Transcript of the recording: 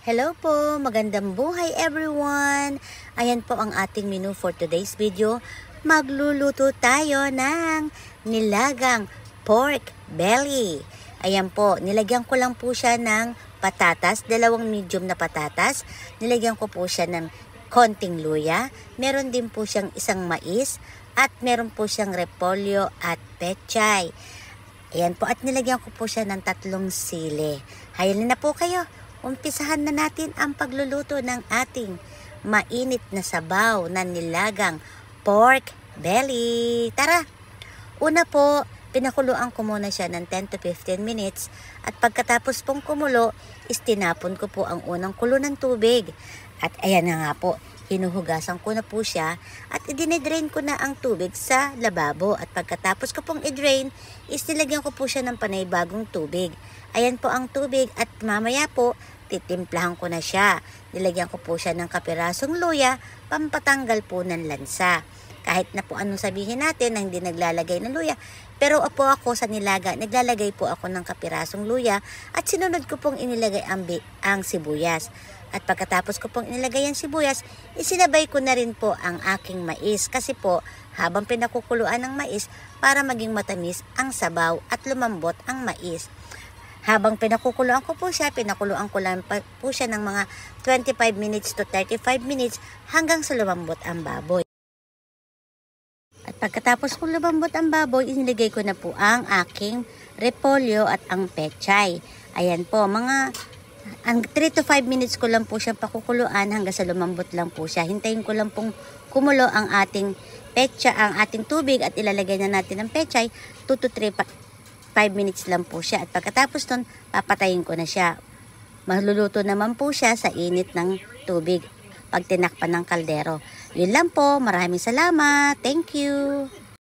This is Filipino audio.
Hello po, magandang buhay everyone! Ayan po ang ating menu for today's video. Magluluto tayo ng nilagang pork belly. Ayan po, nilagyan ko lang po siya ng patatas, dalawang medium na patatas. Nilagyan ko po siya ng konting luya. Meron din po siyang isang mais at meron po siyang repolyo at pechay. Ayan po, at nilagyan ko po siya ng 3 sili. Hayalin na po kayo. Umpisahan na natin ang pagluluto ng ating mainit na sabaw na nilagang pork belly. Tara! Una po, pinakuluan ko muna siya ng 10 to 15 minutes at pagkatapos pong kumulo, tinapon ko po ang unang kulo ng tubig. At ayan na nga po, hinuhugasan ko na po siya at idinidrain ko na ang tubig sa lababo. At pagkatapos ko pong i-drain, nilagyan ko po siya ng panay-bagong tubig. Ayan po ang tubig at mamaya po, titimplahan ko na siya. Nilagyan ko po siya ng kapirasong luya, pampatanggal po ng lansa. Kahit na po anong sabihin natin na hindi naglalagay ng luya, pero po ako sa nilaga, naglalagay po ako ng kapirasong luya at sinunod ko pong inilagay ang sibuyas. At pagkatapos ko pong inilagay ang sibuyas, isinabay ko na rin po ang aking mais kasi po habang pinakukuluan ng mais para maging matamis ang sabaw at lumambot ang mais. Habang pinakukuluan ko po siya, pinakuluan ko lang po siya ng mga 25 minutes to 35 minutes hanggang sa lumambot ang baboy. At pagkatapos kong lumambot ang baboy, inilagay ko na po ang aking repolyo at ang pechay. Ayan po, mga 3 to 5 minutes ko lang po siyang pakukuluan hanggang sa lumambot lang po siya. Hintayin ko lang pong kumulo ang ating pechay, ang ating tubig at ilalagay na natin ang pechay 2 to 5 minutes lang po siya. At pagkatapos nun, papatayin ko na siya. Maluluto naman po siya sa init ng tubig pag tinakpan ng kaldero. Yun lang po. Maraming salamat. Thank you.